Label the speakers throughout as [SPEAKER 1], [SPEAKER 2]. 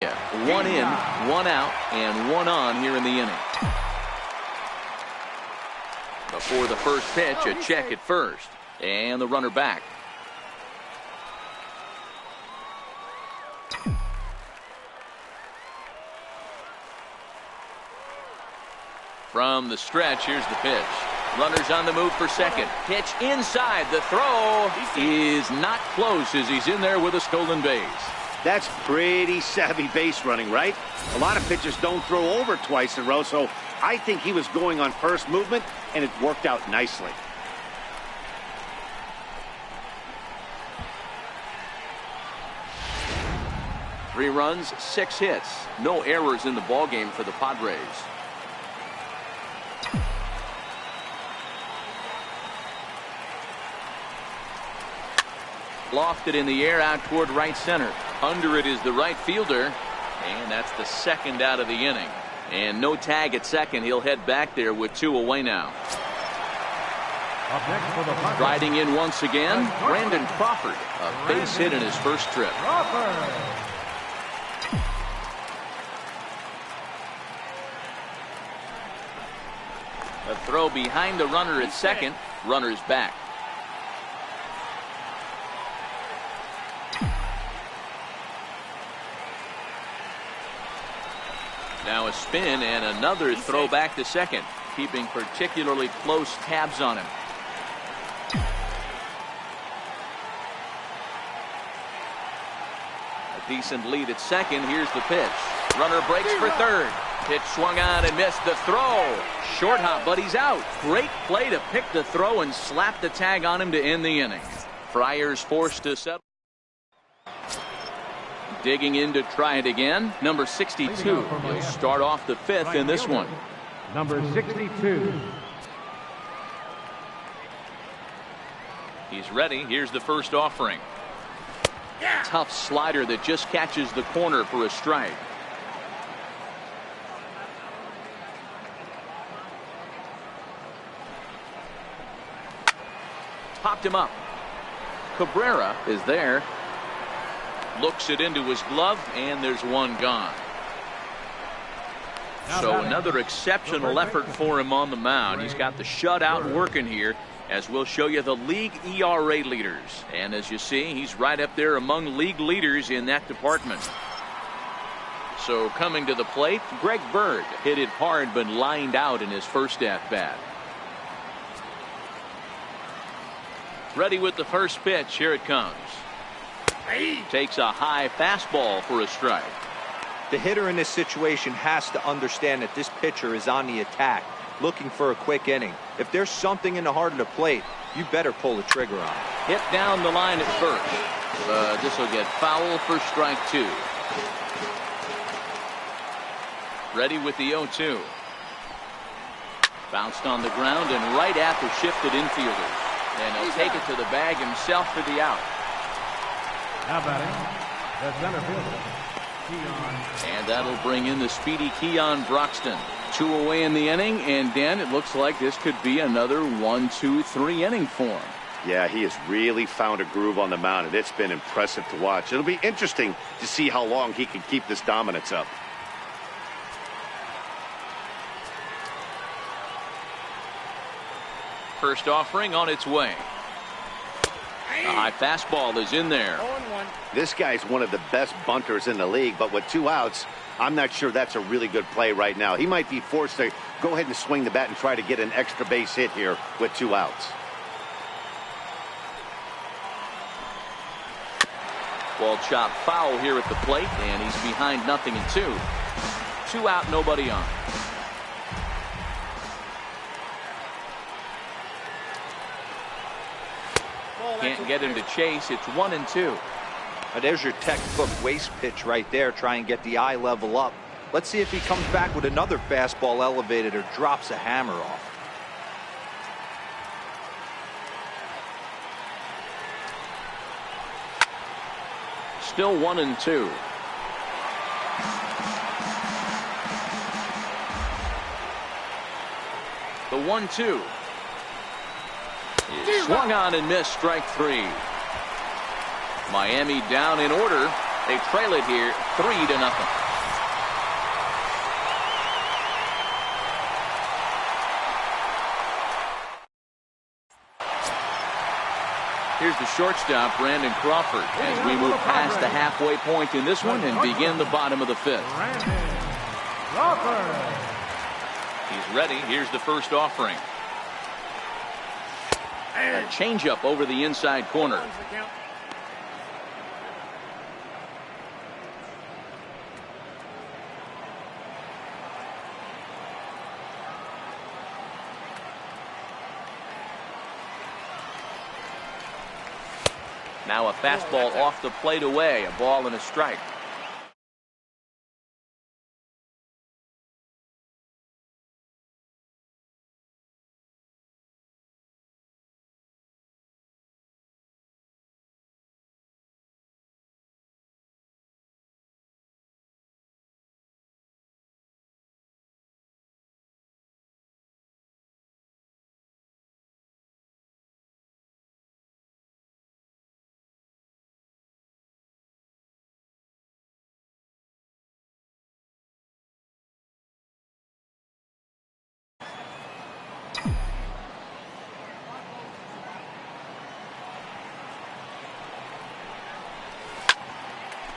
[SPEAKER 1] Yeah, one in, one out, and one on here in the inning. Before the first pitch, a check at first, and the runner back. From the stretch, here's the pitch. Runners on the move for second. Pitch inside. The throw is not close as he's in there with a stolen base.
[SPEAKER 2] That's pretty savvy base running, right? A lot of pitchers don't throw over twice in a row, so I think he was going on first movement, and it worked out nicely.
[SPEAKER 1] Three runs, 6 hits. No errors in the ballgame for the Padres. Lofted in the air out toward right center. Under it is the right fielder, and that's the second out of the inning. And no tag at second. He'll head back there with 2 away now. Riding in once again, Brandon Crawford. A base hit in his first trip. A throw behind the runner at second. Runner's back. Now a spin and another throw back to second, keeping particularly close tabs on him. A decent lead at second. Here's the pitch. Runner breaks for third. Pitch swung on and missed. The throw. Short hop, but he's out. Great play to pick the throw and slap the tag on him to end the inning. Friars forced to settle. Digging in to try it again. Number 62. He'll start off the 5th in this one.
[SPEAKER 3] Number 62.
[SPEAKER 1] He's ready. Here's the first offering. Tough slider that just catches the corner for a strike. Popped him up. Cabrera is there. Looks it into his glove, and there's one gone. So another exceptional effort for him on the mound. He's got the shutout working here, as we'll show you the league ERA leaders. And as you see, he's right up there among league leaders in that department. So coming to the plate, Greg Bird hit it hard but lined out in his first at-bat. Ready with the first pitch. Here it comes. Takes a high fastball for a strike.
[SPEAKER 4] The hitter in this situation has to understand that this pitcher is on the attack, looking for a quick inning. If there's something in the heart of the plate, you better pull the trigger on it.
[SPEAKER 1] Hit down the line at first. This will get foul for strike 2. Ready with the 0-2. Bounced on the ground and right at the shifted infielder. And he'll take it to the bag himself for the out.
[SPEAKER 3] Now batting, the center fielder, Keon.
[SPEAKER 1] And that'll bring in the speedy Keon Broxton. 2 away in the inning, and Dan, it looks like this could be another 1-2-3 inning for him.
[SPEAKER 2] Yeah, he has really found a groove on the mound, and it's been impressive to watch. It'll be interesting to see how long he can keep this dominance up.
[SPEAKER 1] First offering on its way. A high fastball is in there.
[SPEAKER 2] This guy's one of the best bunters in the league, but with 2 outs, I'm not sure that's a really good play right now. He might be forced to go ahead and swing the bat and try to get an extra base hit here with 2 outs.
[SPEAKER 1] Ball chopped foul here at the plate, and he's behind 0-2. 2 out, nobody on. Can't get him to chase. It's 1-2.
[SPEAKER 4] Now there's your textbook waste pitch right there. Try and get the eye level up. Let's see if he comes back with another fastball elevated or drops a hammer off.
[SPEAKER 1] Still 1-2. The 1-2. Swung on and missed. Strike 3. Miami down in order. They trail it here 3-0. Here's the shortstop, Brandon Crawford, as we move past the halfway point in this one and begin the bottom of the 5th. He's ready. Here's the first offering. A changeup over the inside corner. Now a fastball off the plate away, a ball and a strike.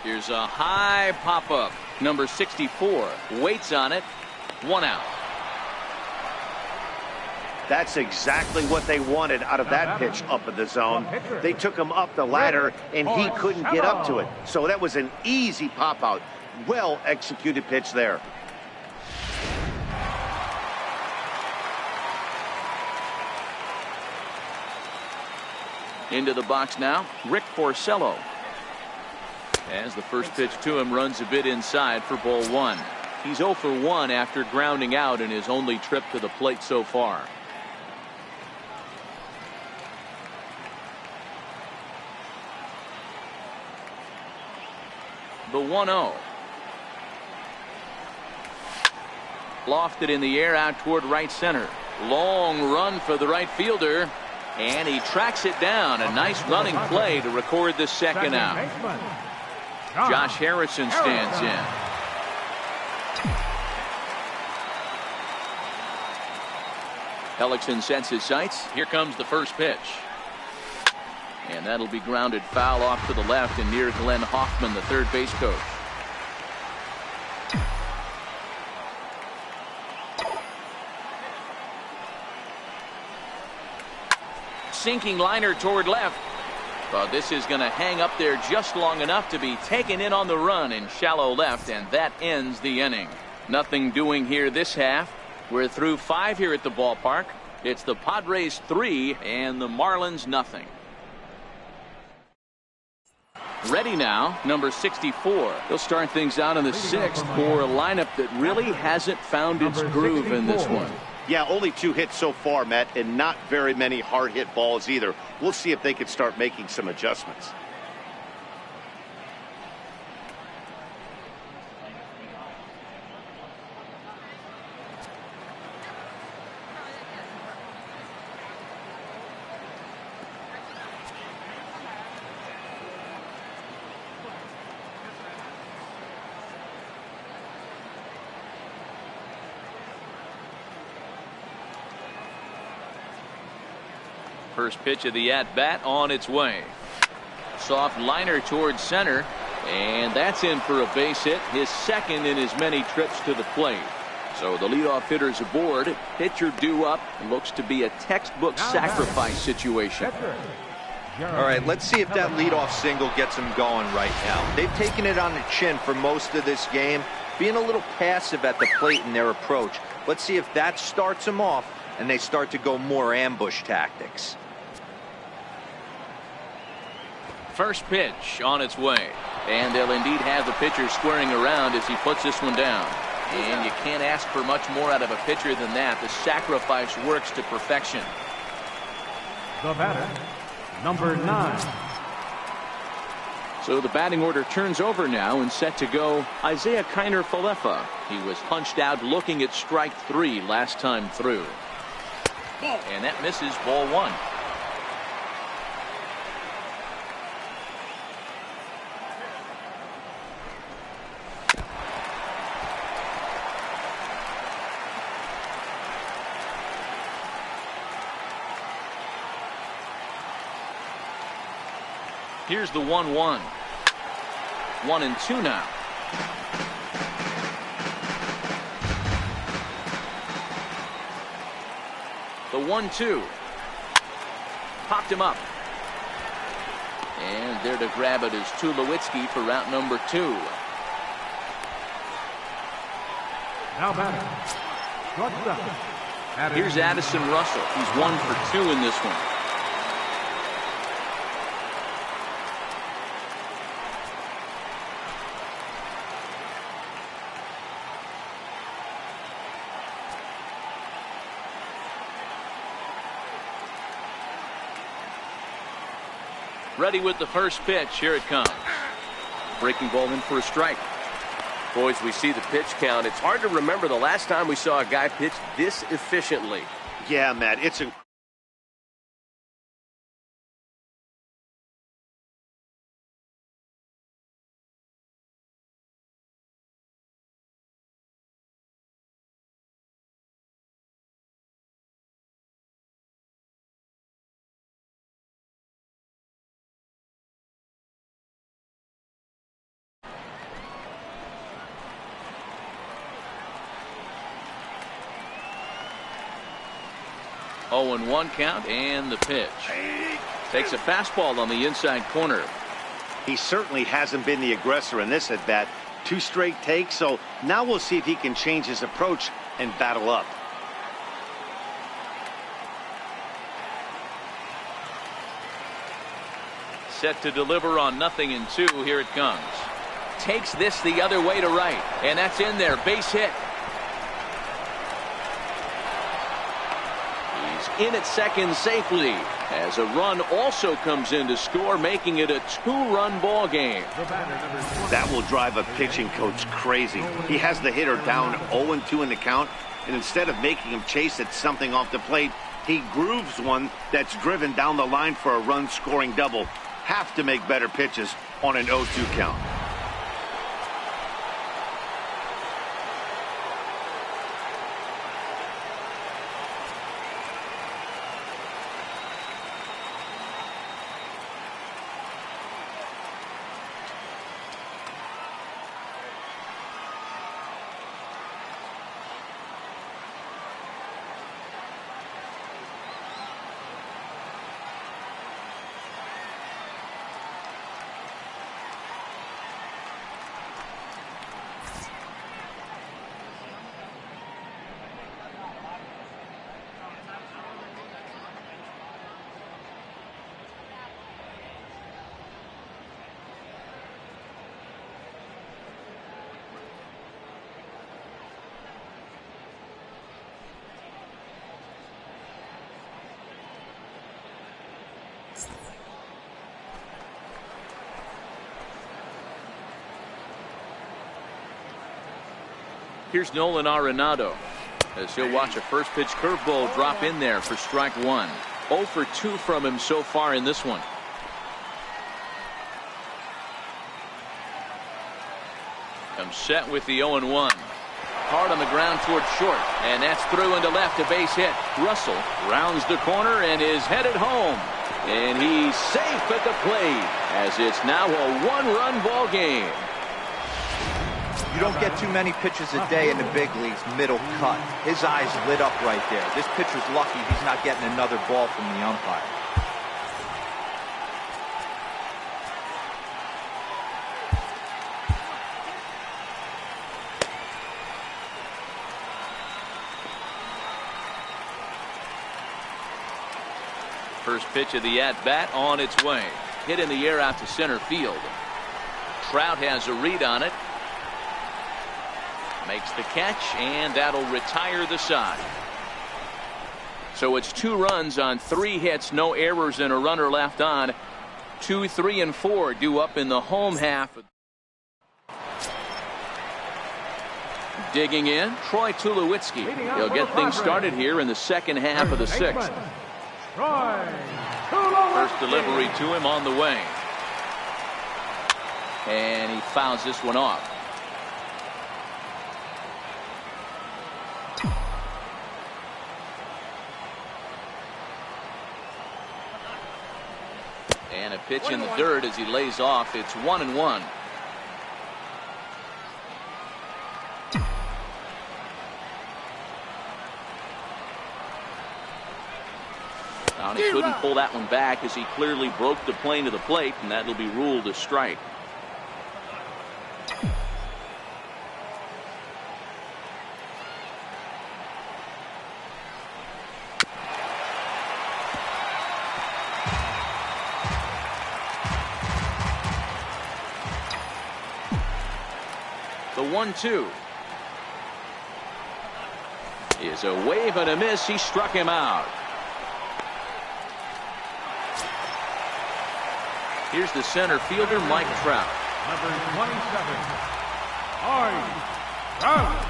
[SPEAKER 1] Here's a high pop-up. Number 64 waits on it. 1 out.
[SPEAKER 2] That's exactly what they wanted out of that pitch up in the zone. They took him up the ladder, and he couldn't get up to it. So that was an easy pop-out. Well-executed pitch there.
[SPEAKER 1] Into the box now, Rick Porcello. As the first pitch to him runs a bit inside for ball 1. He's 0 for 1 after grounding out in his only trip to the plate so far. The 1-0. Lofted in the air out toward right center. Long run for the right fielder. And he tracks it down. A nice running play to record the second out. Josh Harrison stands in. Hellickson sets his sights. Here comes the first pitch. And that'll be grounded foul off to the left and near Glenn Hoffman, the third base coach. Sinking liner toward left. But this is going to hang up there just long enough to be taken in on the run in shallow left, and that ends the inning. Nothing doing here this half. We're through 5 here at the ballpark. It's the Padres 3 and the Marlins nothing. Ready now, number 64. He'll start things out in the 6th for a lineup that really hasn't found its groove in this one.
[SPEAKER 2] Yeah, only 2 hits so far, Matt, and not very many hard hit balls either. We'll see if they can start making some adjustments.
[SPEAKER 1] First pitch of the at-bat on its way. Soft liner towards center, and that's in for a base hit, his second in as many trips to the plate. So the leadoff hitter's aboard. Pitcher due up. Looks to be a textbook sacrifice situation.
[SPEAKER 4] All right, let's see if that leadoff single gets him going right now. They've taken it on the chin for most of this game, being a little passive at the plate in their approach. Let's see if that starts them off and they start to go more ambush tactics.
[SPEAKER 1] First pitch on its way, and they'll indeed have the pitcher squaring around as he puts this one down. And you can't ask for much more out of a pitcher than that. The sacrifice works to perfection.
[SPEAKER 3] The batter, number 9.
[SPEAKER 1] So the batting order turns over now and set to go Isaiah Kiner-Falefa. He was punched out looking at strike 3 last time through. And that misses, ball 1. Here's the 1-1. 1-2 now. The 1-2. Popped him up. And there to grab it is Tulowitzki for route number 2.
[SPEAKER 3] Now batting. Shortstop.
[SPEAKER 1] Here's Addison Russell. He's 1 for 2 in this one. Ready with the first pitch. Here it comes. Breaking ball in for a strike.
[SPEAKER 5] Boys, we see the pitch count. It's hard to remember the last time we saw a guy pitch this efficiently.
[SPEAKER 2] Yeah, Matt, it's
[SPEAKER 1] Oh, 0-1 count, and the pitch. Takes a fastball on the inside corner.
[SPEAKER 2] He certainly hasn't been the aggressor in this at bat. 2 straight takes, so now we'll see if he can change his approach and battle up.
[SPEAKER 1] Set to deliver on 0-2. Here it comes. Takes this the other way to right, and that's in there. Base hit. In at second safely as a run also comes in to score, making it a 2-run ball game.
[SPEAKER 2] That will drive a pitching coach crazy. He has the hitter down 0-2 in the count, and instead of making him chase at something off the plate, he grooves one that's driven down the line for a run-scoring double. Have to make better pitches on an 0-2 count.
[SPEAKER 1] Here's Nolan Arenado as he'll watch a first pitch curveball drop in there for strike 1. 0 for 2 from him so far in this one. Comes set with the 0-1. Hard on the ground towards short, and that's through into left, a base hit. Russell rounds the corner and is headed home, and he's safe at the plate as it's now a 1-run ball game.
[SPEAKER 4] You don't get too many pitches a day in the big leagues middle cut. His eyes lit up right there. This pitcher's lucky he's not getting another ball from the umpire.
[SPEAKER 1] First pitch of the at-bat on its way. Hit in the air out to center field. Trout has a read on it. Makes the catch, and that'll retire the side. So it's 2 runs on 3 hits, no errors, and a runner left on. 2, 3, and 4 due up in the home half. Digging in, Troy Tulowitzki. He'll get things started here in the second half of the 6th. First delivery to him on the way. And he fouls this one off. And a pitch in the dirt as he lays off. It's 1-1. Now, he couldn't pull that one back as he clearly broke the plane to the plate, and that'll be ruled a strike. The 1-2 is a wave and a miss. He struck him out. Here's the center fielder, Mike Trout.
[SPEAKER 3] Number 27, Trout.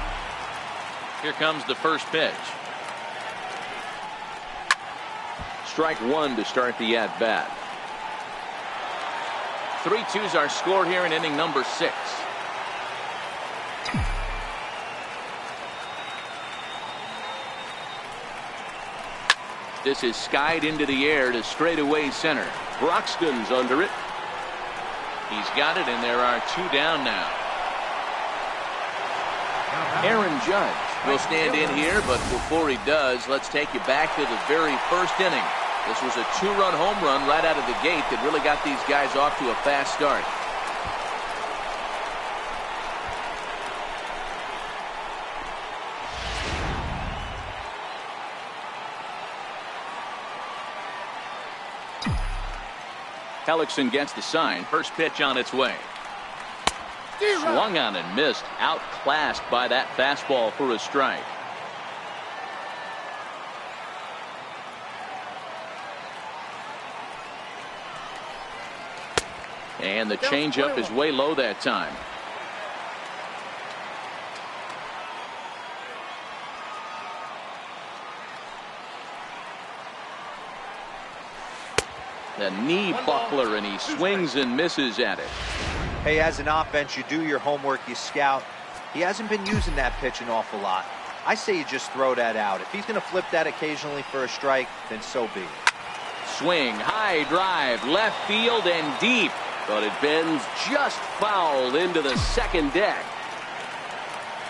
[SPEAKER 1] Here comes the first pitch. Strike one to start the at-bat. 3-2's our score here in inning number 6. This is skied into the air to straightaway center. Broxton's under it. He's got it, and there are 2 down now. Aaron Judge will stand in here, but before he does, let's take you back to the very first inning. This was a 2-run home run right out of the gate that really got these guys off to a fast start. Hellickson gets the sign. First pitch on its way. Swung on and missed. Outclassed by that fastball for a strike. And the changeup is way low that time. The knee buckler, and he swings and misses at it.
[SPEAKER 4] Hey, as an offense, you do your homework, you scout. He hasn't been using that pitch an awful lot. I say you just throw that out. If he's going to flip that occasionally for a strike, then so be it.
[SPEAKER 1] Swing, high drive, left field and deep. But it bends just foul into the second deck.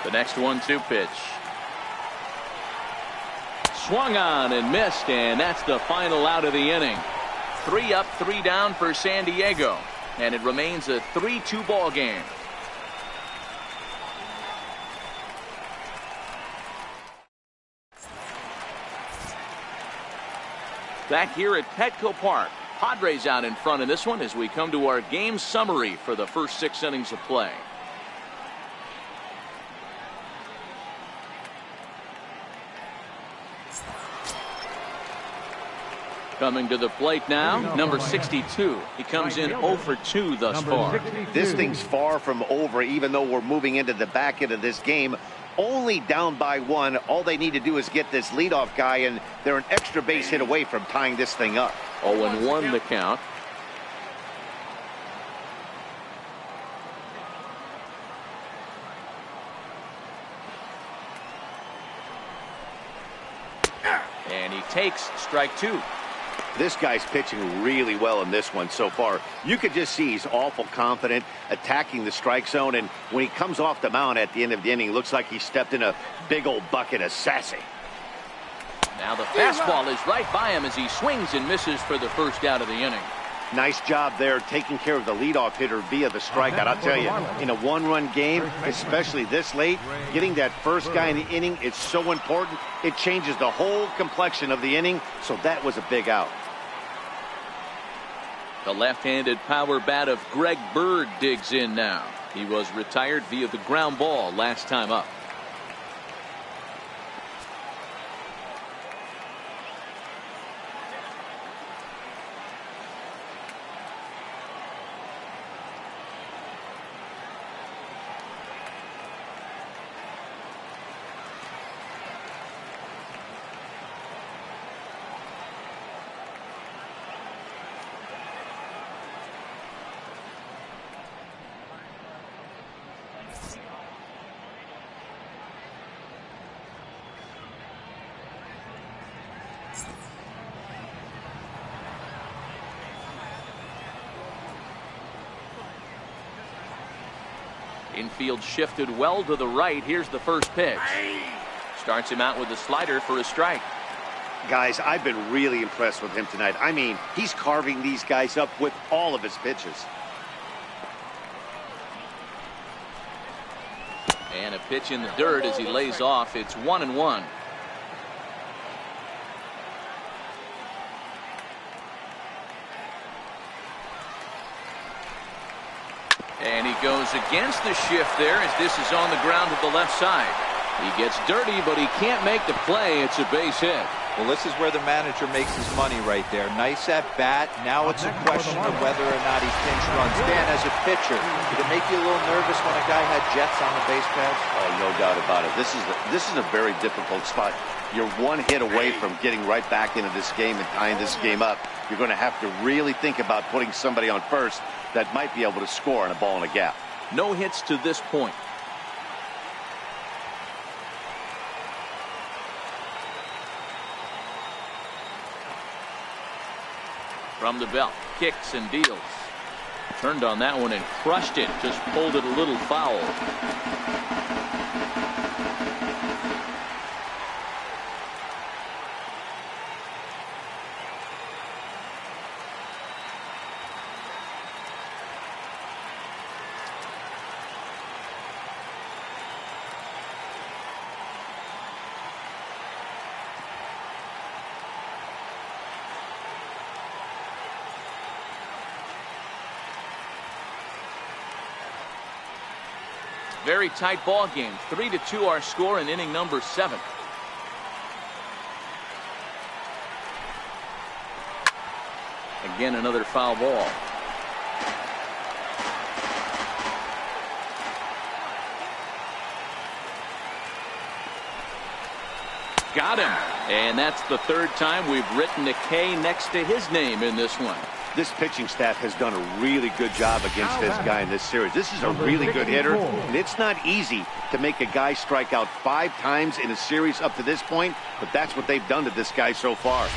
[SPEAKER 1] The next 1-2 pitch. Swung on and missed, and that's the final out of the inning. 3 up, 3 down for San Diego, and it remains a 3-2 ball game. Back here at Petco Park, Padres out in front in this one as we come to our game summary for the first 6 innings of play. Coming to the plate now, number 62. He comes in 0 for 2 thus far.
[SPEAKER 2] This thing's far from over, even though we're moving into the back end of this game. Only down by 1. All they need to do is get this leadoff guy, and they're an extra base hit away from tying this thing up.
[SPEAKER 1] 0-1 the count. And he takes strike 2.
[SPEAKER 2] This guy's pitching really well in this one so far. You could just see he's awful confident attacking the strike zone, and when he comes off the mound at the end of the inning, it looks like he stepped in a big old bucket of sassy.
[SPEAKER 1] Now the fastball is right by him as he swings and misses for the first out of the inning.
[SPEAKER 2] Nice job there taking care of the leadoff hitter via the strikeout. I'll tell you, in a 1-run game, especially this late, getting that first guy in the inning, it's so important. It changes the whole complexion of the inning, so that was a big out.
[SPEAKER 1] The left-handed power bat of Greg Bird digs in now. He was retired via the ground ball last time up. Infield shifted well to the right. Here's the first pitch. Starts him out with a slider for a strike.
[SPEAKER 2] Guys, I've been really impressed with him tonight. I mean, he's carving these guys up with all of his pitches.
[SPEAKER 1] And a pitch in the dirt as he lays off. It's 1-1. And he goes against the shift there as this is on the ground to the left side. He gets dirty, but he can't make the play. It's a base hit.
[SPEAKER 4] Well, this is where the manager makes his money right there. Nice at bat. Now it's a question of whether or not he pinch runs. Dan, as a pitcher, did it make you a little nervous when a guy had jets on the base paths?
[SPEAKER 2] Oh, no doubt about it. This is a very difficult spot. You're one hit away from getting right back into this game and tying this game up. You're going to have to really think about putting somebody on first that might be able to score on a ball in a gap.
[SPEAKER 1] No hits to this point. From the belt, kicks and deals. Turned on that one and crushed it. Just pulled it a little foul. Very tight ball game. 3-2 our score in inning number 7. Again, another foul ball. Got him. And that's the third time we've written a K next to his name in this one.
[SPEAKER 2] This pitching staff has done a really good job against this guy in this series. This is a really good hitter, and it's not easy to make a guy strike out 5 times in a series up to this point, but that's what they've done to this guy so far.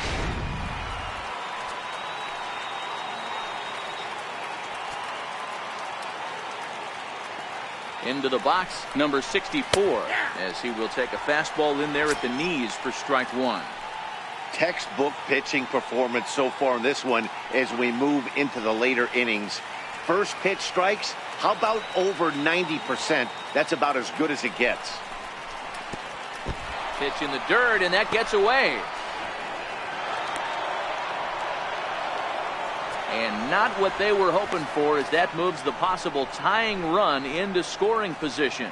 [SPEAKER 1] Into the box, number 64, as he will take a fastball in there at the knees for strike 1.
[SPEAKER 2] Textbook pitching performance so far in this one as we move into the later innings. First pitch strikes, how about over 90%? That's about as good as it gets.
[SPEAKER 1] Pitch in the dirt, and that gets away. And not what they were hoping for, as that moves the possible tying run into scoring position.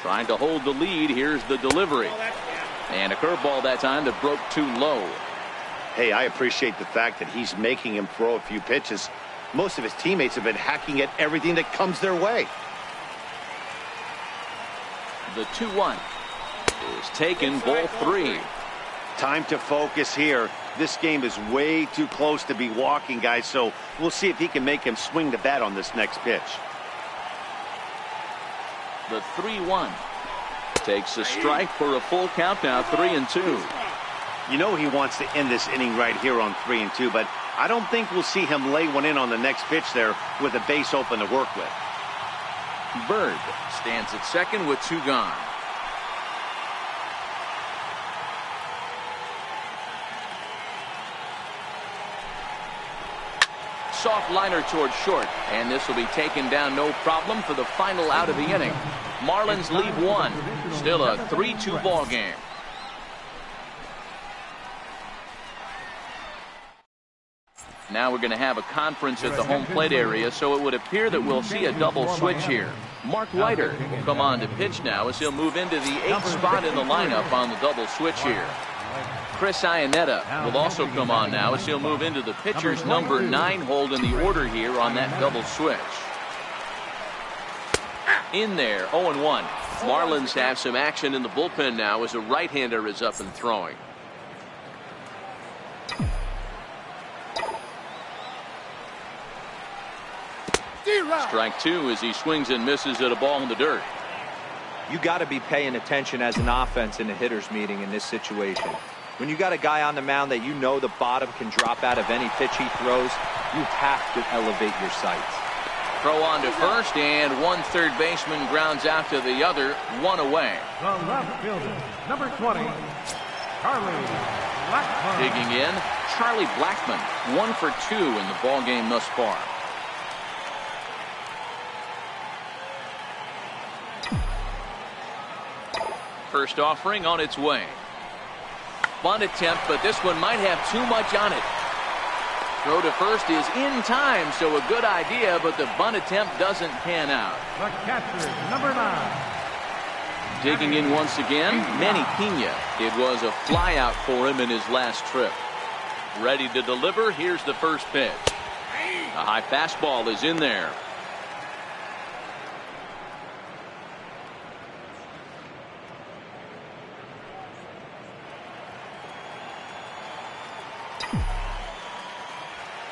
[SPEAKER 1] Trying to hold the lead. Here's the delivery. And a curveball that time that broke too low.
[SPEAKER 2] Hey, I appreciate the fact that he's making him throw a few pitches. Most of his teammates have been hacking at everything that comes their way.
[SPEAKER 1] The 2-1 is taken, ball 3.
[SPEAKER 2] Time to focus here. This game is way too close to be walking, guys, so we'll see if he can make him swing the bat on this next pitch.
[SPEAKER 1] The 3-1 takes a strike for a full count now, 3-2.
[SPEAKER 2] You know he wants to end this inning right here on 3-2, but I don't think we'll see him lay one in on the next pitch there with a base open to work with.
[SPEAKER 1] Bird stands at second with 2 gone. Soft liner towards short, and this will be taken down no problem for the final out of the inning. Marlins lead 1. Still a 3-2 ball game. Now we're going to have a conference at the home plate area, so it would appear that we'll see a double switch here. Mark Leiter will come on to pitch now as he'll move into the 8th spot in the lineup on the double switch here. Chris Iannetta will also come on now as he'll move into the pitcher's number 9 hold in the order here on that double switch. In there, 0-1. Marlins have some action in the bullpen now as a right-hander is up and throwing. Strike 2 as he swings and misses at a ball in the dirt.
[SPEAKER 4] You got to be paying attention as an offense in a hitter's meeting in this situation. When you got a guy on the mound that you know the bottom can drop out of any pitch he throws, you have to elevate your sights.
[SPEAKER 1] Throw on to first, and one third baseman grounds out to the other, one away.
[SPEAKER 3] The left fielder, number 20, Charlie Blackmon.
[SPEAKER 1] Digging in, Charlie Blackmon, 1 for 2 in the ball game thus far. First offering on its way. Bunt attempt, but this one might have too much on it. Throw to first is in time, so a good idea, but the bunt attempt doesn't pan out.
[SPEAKER 3] The catcher, number 9.
[SPEAKER 1] Digging in once again, Manny Pena. It was a flyout for him in his last trip. Ready to deliver, here's the first pitch. A high fastball is in there.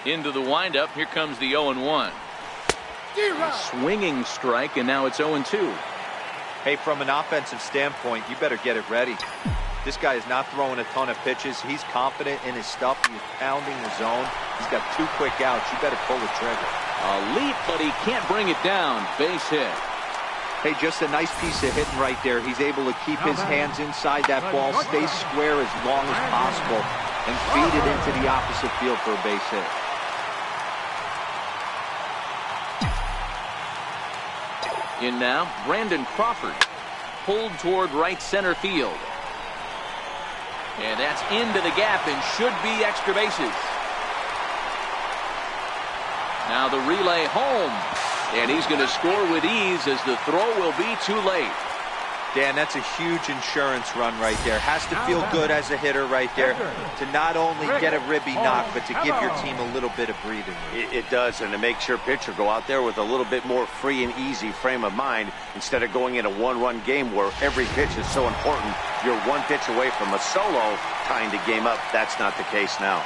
[SPEAKER 1] Into the windup, here comes the 0-1. A swinging strike, and now it's 0-2.
[SPEAKER 4] Hey, from an offensive standpoint, you better get it ready. This guy is not throwing a ton of pitches. He's confident in his stuff. He's pounding the zone. He's got 2 quick outs. You better pull the trigger.
[SPEAKER 1] A leap, but he can't bring it down. Base hit.
[SPEAKER 4] Hey, just a nice piece of hitting right there. He's able to keep his hands inside that ball, stay square as long as possible, and feed it into the opposite field for a base hit.
[SPEAKER 1] In now, Brandon Crawford, pulled toward right center field. And that's into the gap and should be extra bases. Now the relay home. And he's going to score with ease as the throw will be too late.
[SPEAKER 4] Dan, that's a huge insurance run right there. Has to feel good as a hitter right there to not only get a ribby knock, but to give your team a little bit of breathing room.
[SPEAKER 2] It does, and it makes your pitcher go out there with a little bit more free and easy frame of mind instead of going in a one-run game where every pitch is so important. You're 1 pitch away from a solo tying the game up. That's not the case now.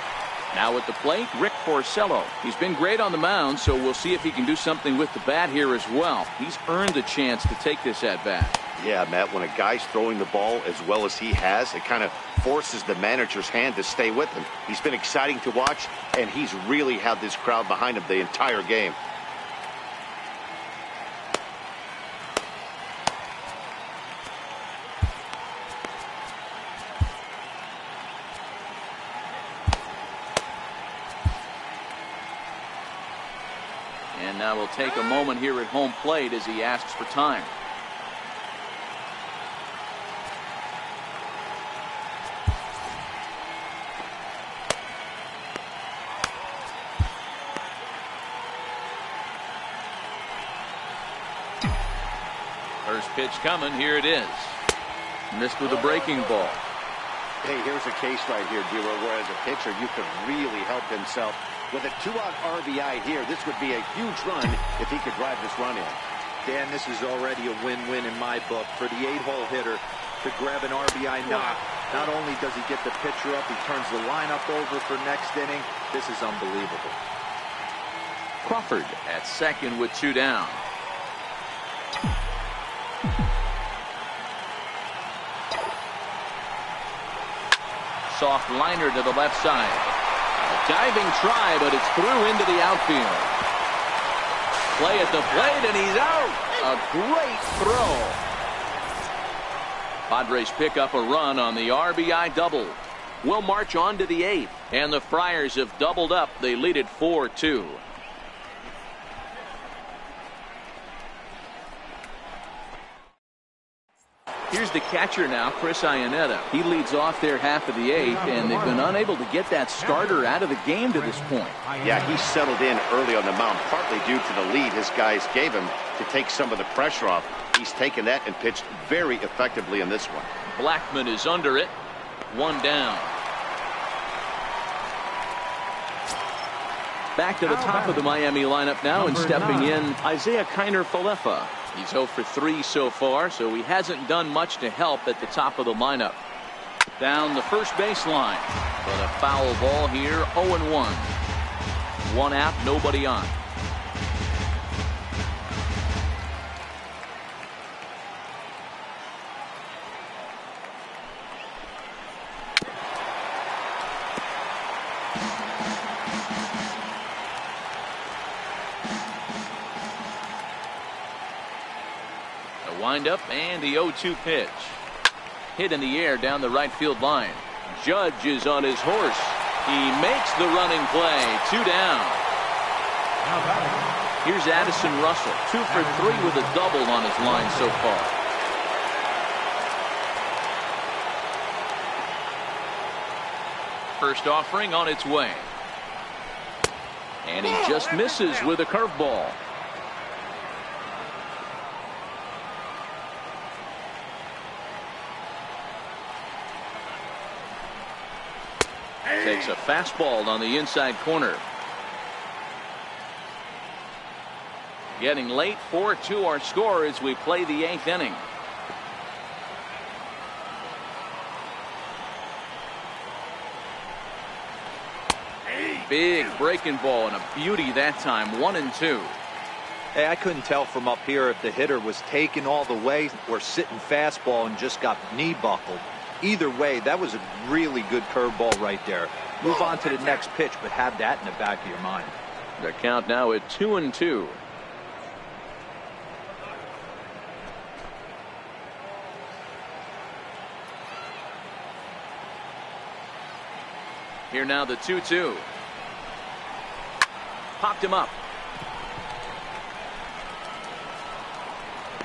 [SPEAKER 1] Now at the plate, Rick Porcello. He's been great on the mound, so we'll see if he can do something with the bat here as well. He's earned the chance to take this at-bat.
[SPEAKER 2] Yeah, Matt, when a guy's throwing the ball as well as he has, it kind of forces the manager's hand to stay with him. He's been exciting to watch, and he's really had this crowd behind him the entire game.
[SPEAKER 1] And now we'll take a moment here at home plate as he asks for time. First pitch coming. Here it is. Missed with a breaking ball.
[SPEAKER 2] Hey, here's a case right here, Dero, where as a pitcher you could really help himself. With a 2-out RBI here, this would be a huge run if he could drive this run in.
[SPEAKER 4] Dan, this is already a win-win in my book. For the 8-hole hitter to grab an RBI knock, not only does he get the pitcher up, he turns the lineup over for next inning. This is unbelievable.
[SPEAKER 1] Crawford at second with 2 down. Soft liner to the left side. A diving try, but it's through into the outfield. Play at the plate, and he's out. A great throw. Padres pick up a run on the RBI double. We'll march on to the 8th, and the Friars have doubled up. They lead it 4-2. Here's the catcher now, Chris Iannetta. He leads off their half of the 8th, and they've been unable to get that starter out of the game to this point.
[SPEAKER 2] Yeah, he settled in early on the mound, partly due to the lead his guys gave him to take some of the pressure off. He's taken that and pitched very effectively in this one.
[SPEAKER 1] Blackmon is under it. 1 down. Back to the top of the Miami lineup now, and stepping in, Isaiah Kiner-Falefa. He's 0 for 3 so far, so he hasn't done much to help at the top of the lineup. Down the first base line, but a foul ball here, 0-1. 1 out, nobody on. Wind up and the 0-2 pitch. Hit in the air down the right field line. Judge is on his horse. He makes the running play. 2 down. Here's Addison Russell. 2 for 3 with a double on his line so far. First offering on its way. And he just misses with a curveball. Takes a fastball on the inside corner. Getting late, 4-2 our score as we play the 8th inning. Big breaking ball and a beauty that time. 1-2.
[SPEAKER 4] Hey, I couldn't tell from up here if the hitter was taking all the way or sitting fastball and just got knee buckled. Either way, that was a really good curveball right there. Move on to the next pitch, but have that in the back of your mind.
[SPEAKER 1] The count now at 2-2. Here now the 2-2. Popped him up.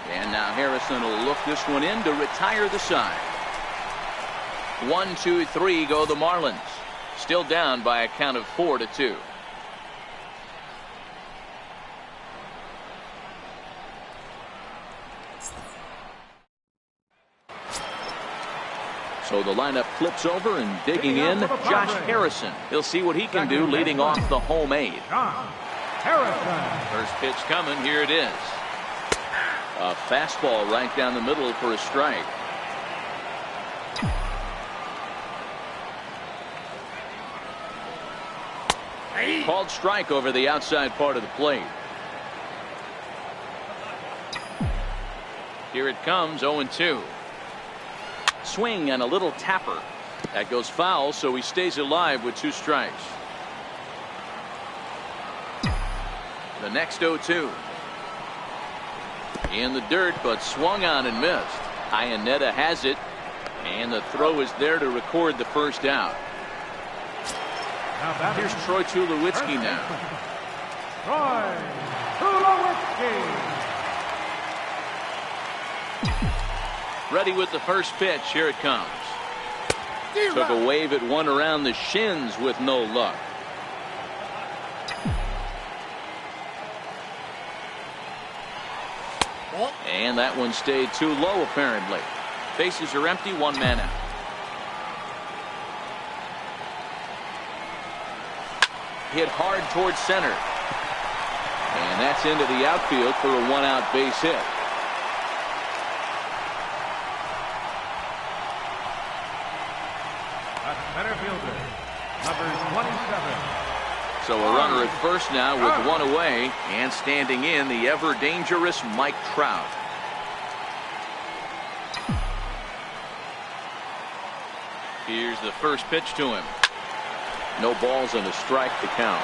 [SPEAKER 1] And now Harrison will look this one in to retire the side. 1, 2, 3 go the Marlins. Still down by a count of 4-2. So the lineup flips over and digging in, Josh Harrison. He'll see what he can do leading off the home 8. First pitch coming. Here it is. A fastball right down the middle for a strike. Called strike over the outside part of the plate. Here it comes. 0-2. Swing and a little tapper. That goes foul, so he stays alive with 2 strikes. The next 0-2. In the dirt, but swung on and missed. Iannetta has it, and the throw is there to record the first out. Here's Troy Tulowitzki now.
[SPEAKER 3] Troy Tulowitzki.
[SPEAKER 1] Ready with the first pitch. Here it comes. Took a wave at one around the shins with no luck. And that one stayed too low apparently. Bases are empty. 1 man out. Hit hard towards center. And that's into the outfield for a 1-out base hit.
[SPEAKER 3] Center fielder, number 27.
[SPEAKER 1] So a runner at first now with 1 away, and standing in the ever dangerous Mike Trout. Here's the first pitch to him. No balls and a strike to count.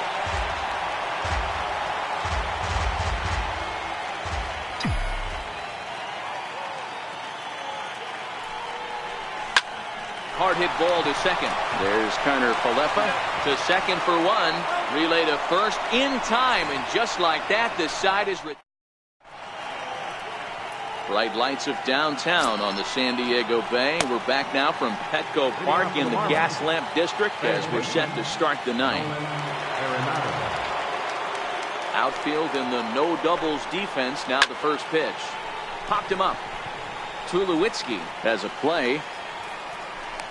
[SPEAKER 1] Hard hit ball to second. There's Connor Falefa to second for 1. Relay to first in time, and just like that, the side is. Bright lights of downtown on the San Diego Bay. We're back now from Petco Park in the Gas Lamp District as we're set to start the ninth. Outfield in the no doubles defense. Now the first pitch. Popped him up. Tulowitzki has a play.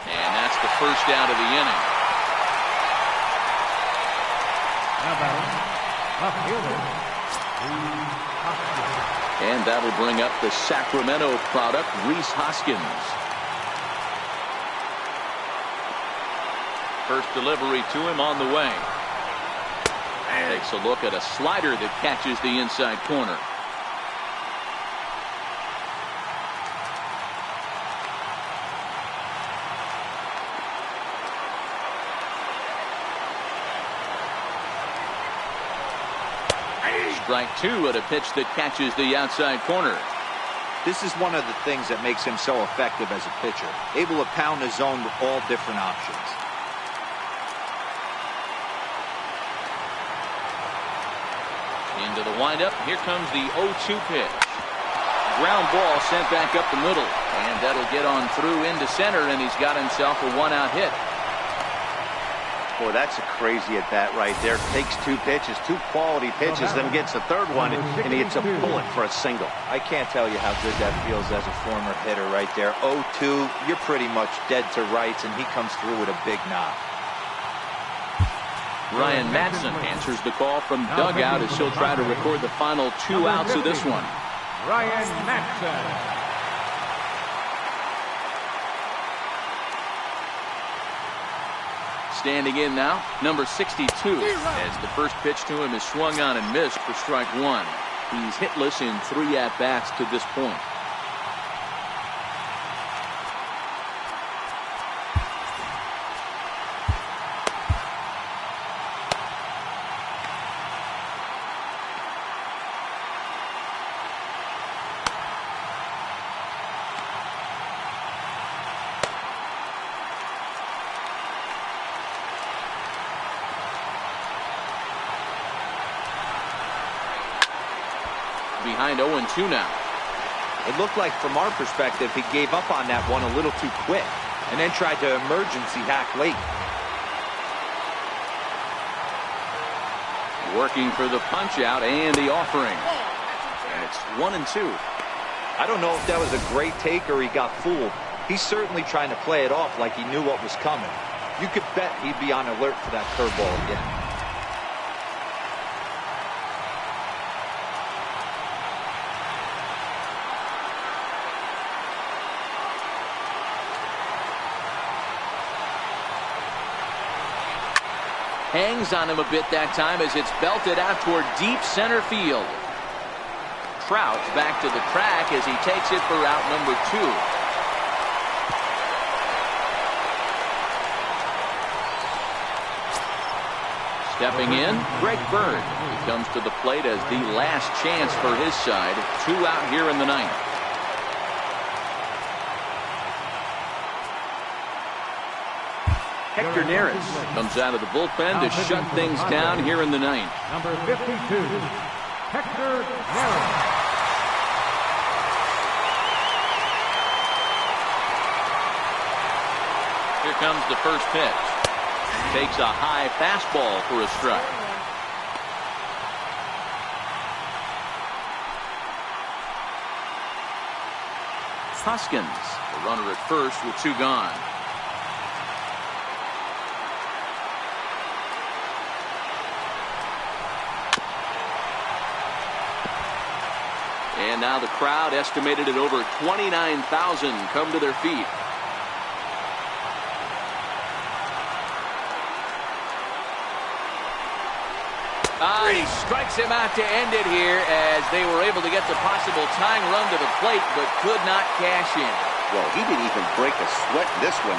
[SPEAKER 1] And that's the first out of the inning. And that'll bring up the Sacramento product, Rhys Hoskins. First delivery to him on the way. Takes a look at a slider that catches the inside corner. Strike 2 at a pitch that catches the outside corner.
[SPEAKER 4] This is one of the things that makes him so effective as a pitcher, able to pound the zone with all different options.
[SPEAKER 1] Into the windup. Here comes the 0-2 pitch. Ground ball sent back up the middle. And that'll get on through into center, and he's got himself a one-out hit.
[SPEAKER 2] Boy, that's a crazy at bat right there. Takes two pitches, two quality pitches, then gets the third one, and he hits a bullet for a single.
[SPEAKER 4] I can't tell you how good that feels as a former hitter right there. 0-2, you're pretty much dead to rights, and he comes through with a big knock.
[SPEAKER 1] Ryan Madsen answers the call from dugout as he'll try to record the final 2 outs of this one.
[SPEAKER 3] Ryan Madsen.
[SPEAKER 1] Standing in now, number 62, as the first pitch to him is swung on and missed for strike one. He's hitless in 3 at-bats to this point. Behind 0-2 now.
[SPEAKER 4] It looked like, from our perspective, he gave up on that one a little too quick and then tried to emergency hack late.
[SPEAKER 1] Working for the punch out and the offering. And it's 1-2.
[SPEAKER 4] I don't know if that was a great take or he got fooled. He's certainly trying to play it off like he knew what was coming. You could bet he'd be on alert for that curveball again.
[SPEAKER 1] Hangs on him a bit that time as it's belted out toward deep center field. Trout's back to the track as he takes it for out number 2. Stepping in, Greg Bird. He comes to the plate as the last chance for his side. 2 out here in the ninth. Hector Neris comes out of the bullpen to shut things down here in the ninth.
[SPEAKER 3] Number 52, Hector Neris.
[SPEAKER 1] Here comes the first pitch. Takes a high fastball for a strike. Hoskins, the runner at first with 2 gone. And now the crowd, estimated at over 29,000, come to their feet. He strikes him out to end it here as they were able to get the possible tying run to the plate, but could not cash in.
[SPEAKER 2] Well, he didn't even break a sweat in this one.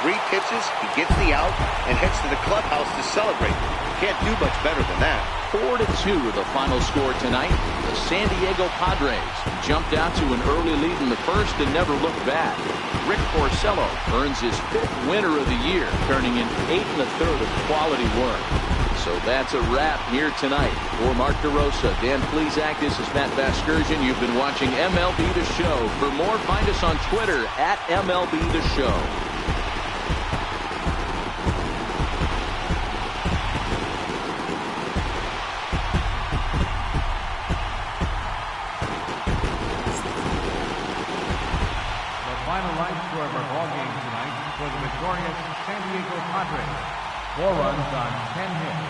[SPEAKER 2] 3 pitches, he gets the out, and heads to the clubhouse to celebrate. Can't do much better than that.
[SPEAKER 1] 4-2 the final score tonight. The San Diego Padres jumped out to an early lead in the first and never looked back. Rick Porcello earns his 5th winner of the year, turning in 8 1/3 of quality work. So that's a wrap here tonight. For Mark DeRosa, Dan Plesac, this is Matt Vasgersian. You've been watching MLB The Show. For more, find us on Twitter at MLB The Show.
[SPEAKER 3] Final line score of our ball game tonight for the victorious San Diego Padres. 4 runs on 10 hits.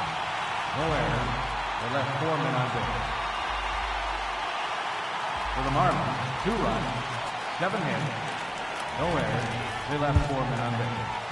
[SPEAKER 3] No errors. They left 4 men on base. For the Marlins, 2 runs, 7 hits. No errors. They left 4 men on base.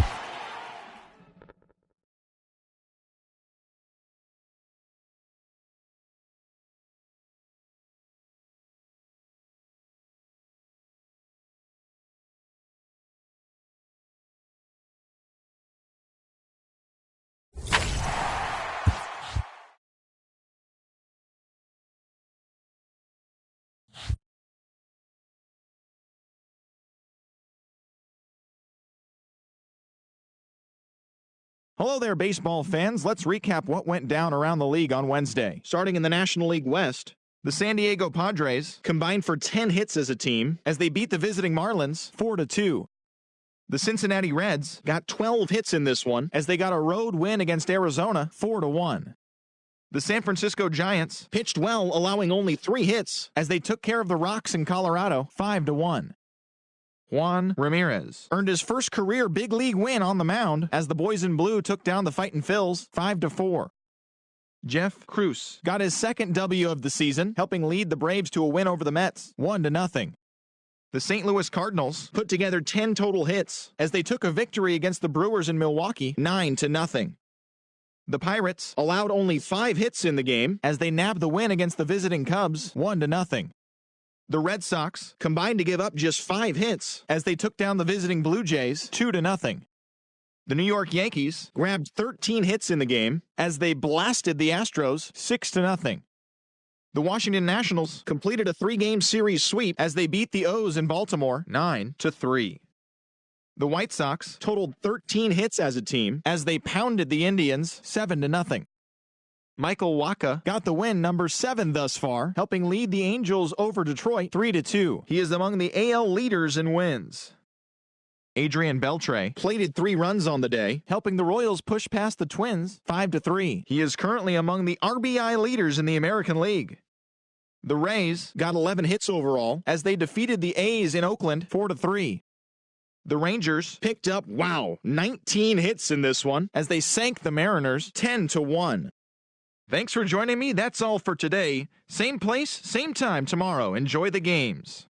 [SPEAKER 6] Hello there, baseball fans. Let's recap what went down around the league on Wednesday. Starting in the National League West, the San Diego Padres combined for 10 hits as a team as they beat the visiting Marlins 4-2. The Cincinnati Reds got 12 hits in this one as they got a road win against Arizona 4-1. The San Francisco Giants pitched well, allowing only 3 hits as they took care of the Rocks in Colorado 5-1. Juan Ramirez earned his first career big league win on the mound as the Boys in Blue took down the Fightin' Phils 5-4. Jeff Cruz got his second W of the season, helping lead the Braves to a win over the Mets 1-0. The St. Louis Cardinals put together 10 total hits as they took a victory against the Brewers in Milwaukee 9-0. The Pirates allowed only 5 hits in the game as they nabbed the win against the visiting Cubs 1-0. The Red Sox combined to give up just 5 hits as they took down the visiting Blue Jays 2-0. The New York Yankees grabbed 13 hits in the game as they blasted the Astros 6-0. The Washington Nationals completed a 3-game series sweep as they beat the O's in Baltimore 9-3. The White Sox totaled 13 hits as a team as they pounded the Indians 7-0. Michael Wacha got the win number 7 thus far, helping lead the Angels over Detroit 3-2. He is among the AL leaders in wins. Adrian Beltre plated 3 runs on the day, helping the Royals push past the Twins 5-3. He is currently among the RBI leaders in the American League. The Rays got 11 hits overall as they defeated the A's in Oakland 4-3. The Rangers picked up, 19 hits in this one as they sank the Mariners 10-1. Thanks for joining me. That's all for today. Same place, same time tomorrow. Enjoy the games.